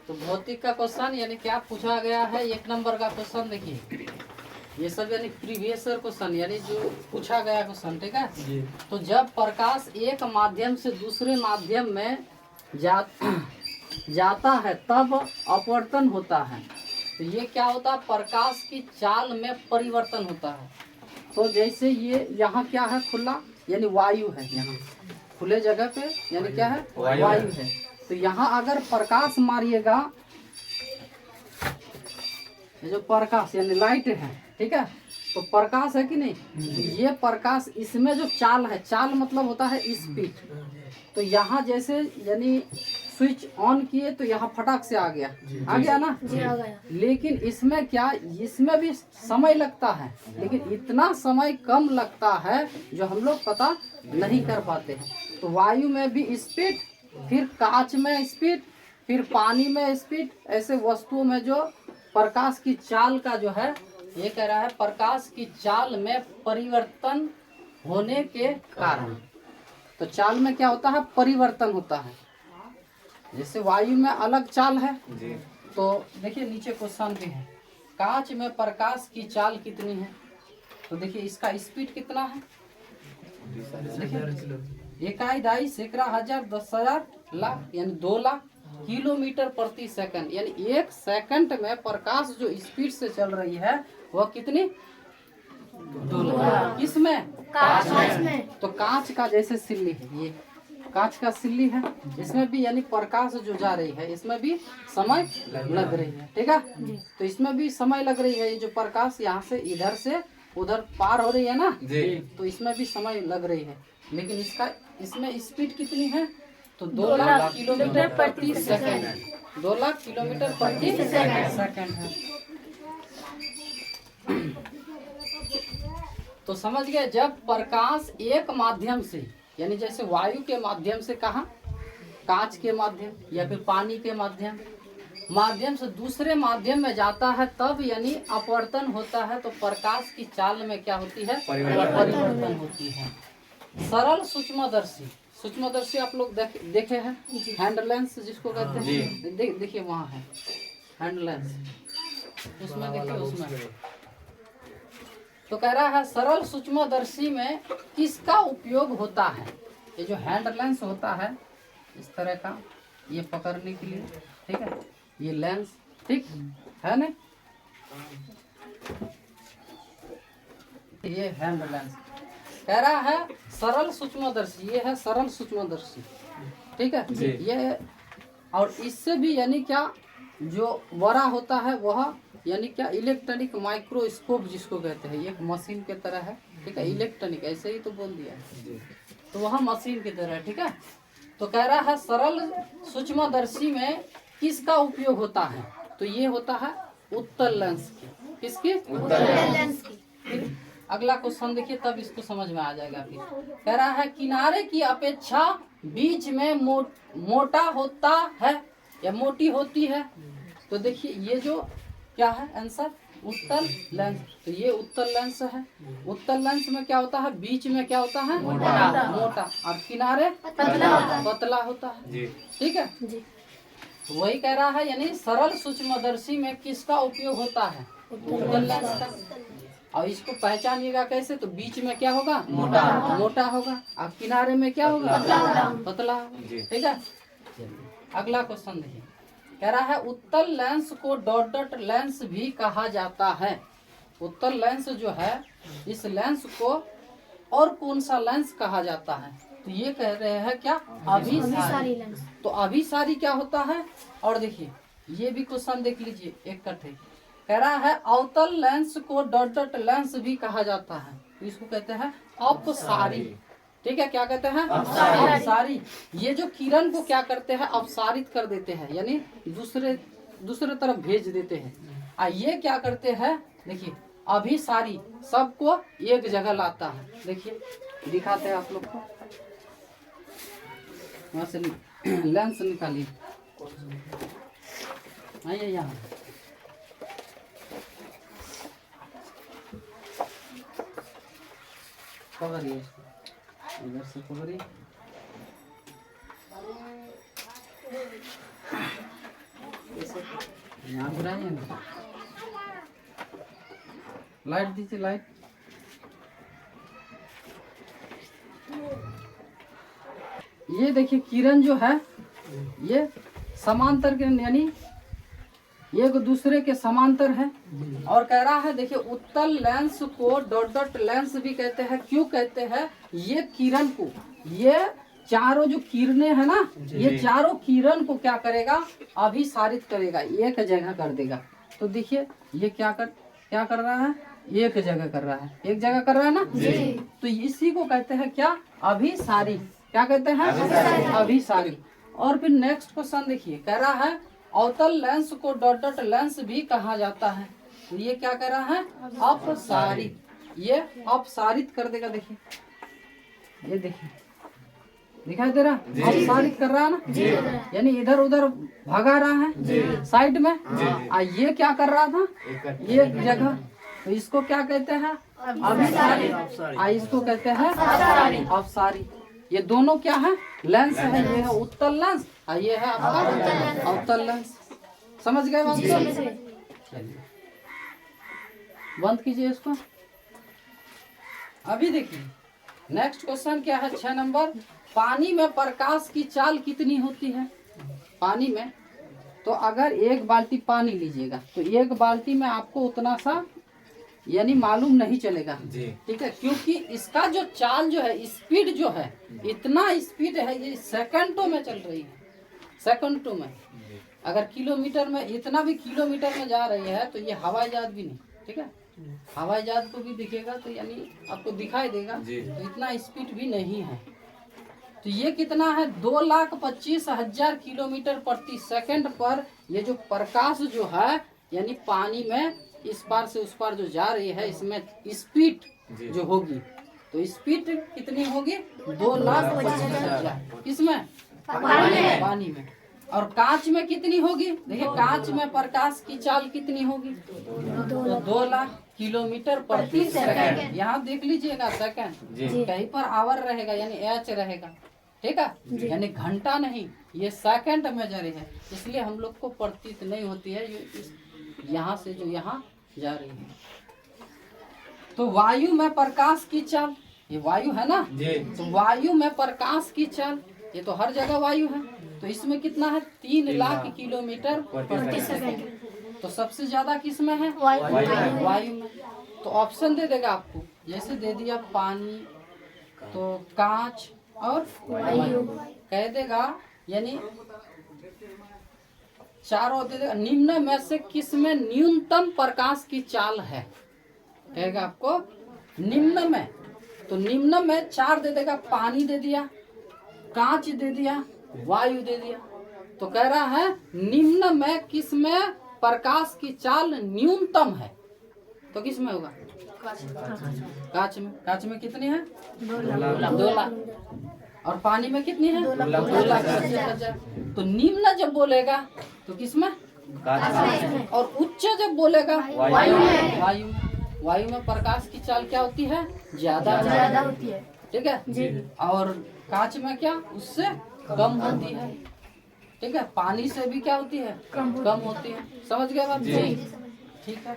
तो भौतिक का क्वेश्चन यानी क्या पूछा गया है, 1 नंबर का क्वेश्चन देखिए, ये सब यानी प्रीवियस क्वेश्चन यानी जो पूछा गया क्वेश्चन, ठीक है जी। तो जब प्रकाश एक माध्यम से दूसरे माध्यम में जाता है तब अपवर्तन होता है। तो ये क्या होता है, प्रकाश की चाल में परिवर्तन होता है। तो जैसे ये यहाँ क्या है, खुला यानी वायु है, यहाँ खुले जगह पे यानी क्या है, वायु है। तो यहाँ अगर प्रकाश मारिएगा, जो प्रकाश यानी लाइट है, ठीक है, तो प्रकाश है कि नहीं, ये प्रकाश इसमें जो चाल है, चाल मतलब होता है स्पीड। तो यहाँ जैसे यानी स्विच ऑन किए तो यहाँ फटाक से आ गया, आ गया ना जी, आ गया। लेकिन इसमें क्या, इसमें भी समय लगता है, लेकिन इतना समय कम लगता है जो हम लोग पता नहीं कर पाते हैं। तो वायु में भी स्पीड, फिर कांच में स्पीड, फिर पानी में स्पीड, ऐसे वस्तुओं में जो प्रकाश की चाल का जो है, ये कह रहा है प्रकाश की चाल में परिवर्तन होने के कारण। तो चाल में क्या होता है, परिवर्तन होता है। जैसे वायु में अलग चाल है जी। तो देखिए नीचे क्वेश्चन भी है, कांच में प्रकाश की चाल कितनी है। तो देखिए इसका स्पीड कितना है, देखिए 1 दाई सैकड़ा हजार 10,000 लाख यानी 2 लाख किलोमीटर प्रति सेकंड, यानी 1 सेकंड में प्रकाश जो स्पीड से चल रही है वह कितनी, 2 लाख। किसमें, कांच में। तो कांच का जैसे सिल्ली है, ये कांच का सिल्ली है, इसमें भी यानी प्रकाश जो जा रही है इसमें भी समय लग रही है, ठीक है। तो इसमें भी समय लग रही है, ये जो प्रकाश यहाँ से इधर से उधर पार हो रही है ना जी। तो इसमें भी समय लग रही है, लेकिन इसमें स्पीड कितनी है, तो 2 लाख किलोमीटर प्रति सेकंड, 2 लाख किलोमीटर प्रति सेकंड है। तो समझ गए, जब प्रकाश एक माध्यम से यानी जैसे वायु के माध्यम से, कहा कांच के माध्यम या फिर पानी के माध्यम से दूसरे माध्यम में जाता है तब यानी अपवर्तन होता है। तो प्रकाश की चाल में क्या होती है, परिवर्तन होती है। सरल सूक्ष्मदर्शी आप लोग देखे हैं, हैंड लेंस जिसको कहते हैं, देखिए वहाँ है हैंड लेंस, उसमें देखिए उसमें। तो कह रहा है सरल सूक्ष्मदर्शी में किसका उपयोग होता है। ये जो हैंड लेंस होता है इस तरह का, ये पकड़ने के लिए, ठीक है, ये लेंस, ठीक है ना, ये हैंड लेंस। कह रहा है सरल सूक्ष्मदर्शी, ये है सरल सूक्ष्मदर्शी, ठीक है ये। और इससे भी यानी क्या, जो बड़ा होता है वह यानी क्या, इलेक्ट्रॉनिक माइक्रोस्कोप जिसको कहते हैं, एक मशीन के तरह है, ठीक है, इलेक्ट्रॉनिक ऐसे ही तो बोल दिया है, तो वह मशीन की तरह है, ठीक है। तो कह रहा है सरल सूक्ष्मदर्शी में किसका उपयोग होता है, तो ये होता है उत्तल लेंस की। किसकी, उत्तल लेंस की। अगला क्वेश्चन देखिए, तब इसको समझ में आ जाएगा। फिर कह रहा है किनारे की अपेक्षा बीच में मोटा होता है या मोटी होती है। तो देखिए ये जो क्या है आंसर, उत्तल लेंस। तो ये उत्तल लेंस है। उत्तल लेंस में क्या होता है, बीच में क्या होता है, मोटा, और किनारे पतला होता है, ठीक है जी। तो वही कह रहा है यानी सरल सूक्ष्मदर्शी में किसका उपयोग होता है, उत्तल लेंस का। और इसको पहचानिएगा कैसे, तो बीच में क्या होगा, मोटा होगा, और किनारे में क्या होगा, पतला होगा, ठीक है। अगला क्वेश्चन देखिए, कह रहा है उत्तल लेंस को डॉट लेंस भी कहा जाता है। उत्तल लेंस जो है, इस लेंस को और कौन सा लेंस कहा जाता है, तो ये कह रहे हैं क्या, अभिसारी लेंस। तो अभिसारी क्या होता है, और देखिए ये भी क्वेश्चन देख लीजिए एक कट्ठे। कह रहा है अवतल लेंस को डॉट लेंस भी कहा जाता है, तो इसको कहते हैं अपसारी, ठीक है। क्या कहते हैं, अपसारी। ये जो किरण को क्या करते हैं, अपसारित कर देते हैं, यानी दूसरे तरफ भेज देते हैं। ये क्या करते हैं, देखिए अभिसारी, सबको एक जगह लाता है। देखिए दिखाते हैं आप लोग को, वहां से लेंस निकालिए, आइए यहाँ, पकड़िए इसको, इधर से पकड़िए, यहाँ बुराइए ना, लाइट दीजिए लाइट। ये देखिए किरण जो है ये समांतर के यानी एक दूसरे के समांतर है। और कह रहा है देखिए उत्तल lens co dot dot lens भी कहते हैं। क्यों कहते हैं? ये किरण को, ये चारों जो किरणें है ना, ये चारों किरण को क्या करेगा? अभिसारित करेगा, एक जगह कर देगा। तो देखिए ये क्या कर रहा है? एक जगह कर रहा है, एक जगह कर रहा है ना जी। तो इसी को कहते हैं क्या? अभिसारी। क्या कहते हैं? अभिसारी। और फिर नेक्स्ट क्वेश्चन देखिए, कह रहा है अवतल lens co dot dot lens भी कहा जाता है। तो ये क्या कह रहा है? अपसारित। ये अपसारित कर देगा। देखिए ये देखिए दिखाई दे रहा है, अपसारित कर रहा है ना, यानी इधर उधर भगा रहा है साइड में। ये क्या कर रहा था? ये जगह। तो इसको क्या कहते हैं? अभिसारी। इसको कहते हैं अपसारी। ये दोनों क्या है? लेंस है। ये है उत्तल लेंस और ये है आपका अवतल लेंस। समझ गए बात? चलिए बंद कीजिए इसको। अभी देखिए नेक्स्ट क्वेश्चन क्या है? 6 नंबर। पानी में प्रकाश की चाल कितनी होती है? पानी में तो अगर एक बाल्टी पानी लीजिएगा तो एक बाल्टी में आपको उतना सा यानी मालूम नहीं चलेगा, ठीक है, क्योंकि इसका जो चाल जो है, स्पीड जो है, इतना स्पीड है, ये सेकंडों में चल रही है, सेकंडों में। अगर किलोमीटर में, इतना भी किलोमीटर में जा रही है तो ये हवाई जहाज भी नहीं, ठीक है, हवाई जहाज को भी दिखेगा तो यानी आपको दिखाई देगा, तो इतना स्पीड भी नहीं है। तो ये कितना है? 2,25,000 किलोमीटर प्रति सेकंड पर ये जो प्रकाश जो है यानी पानी में इस पार से उस पार जो जा रही है, इसमें स्पीड जो होगी, तो स्पीड कितनी होगी? 2,25,000। किसमें? पानी में। और कांच में कितनी होगी? देखिए कांच में प्रकाश की चाल कितनी होगी? 2 लाख किलोमीटर प्रति सेकंड। यहाँ देख लीजिएगा सेकंड, कहीं पर आवर रहेगा यानी एच रहेगा, ठीक है, यानी घंटा नहीं, ये सेकंड में जा रही है, इसलिए हम लोग को प्रतीत नहीं होती है यहाँ से जो यहाँ जा रही है। तो वायु में प्रकाश की चाल, ये वायु है ना, तो वायु में प्रकाश की चाल, ये तो हर जगह वायु है, तो इसमें कितना है? 3 लाख किलोमीटर प्रति सेकंड। तो सबसे ज्यादा किस में है? वायु में। तो ऑप्शन दे देगा आपको, जैसे दे दिया पानी, तो कांच और वायु कह देगा, यानी चारों दे देगा। निम्न में से किस में न्यूनतम प्रकाश की चाल है? कहेगा आपको निम्न में, तो निम्न में 4 दे देगा, पानी दे दिया, कांच दे दिया, वायु दे दिया। तो कह रहा है निम्न में किस में प्रकाश की चाल न्यूनतम है? तो किस में होगा? कांच में। कांच में कितनी है? 2 लाख। और पानी में कितनी है? 2,25,000। तो निम्न जब बोलेगा तो किसमें? और उच्च जब बोलेगा वायु में। वायु में प्रकाश की चाल क्या होती है? ज्यादा होती है, ठीक है। और कांच में क्या? उससे कम होती है, ठीक है। पानी से भी क्या होती है? कम होती है। समझ गए बात? ठीक है।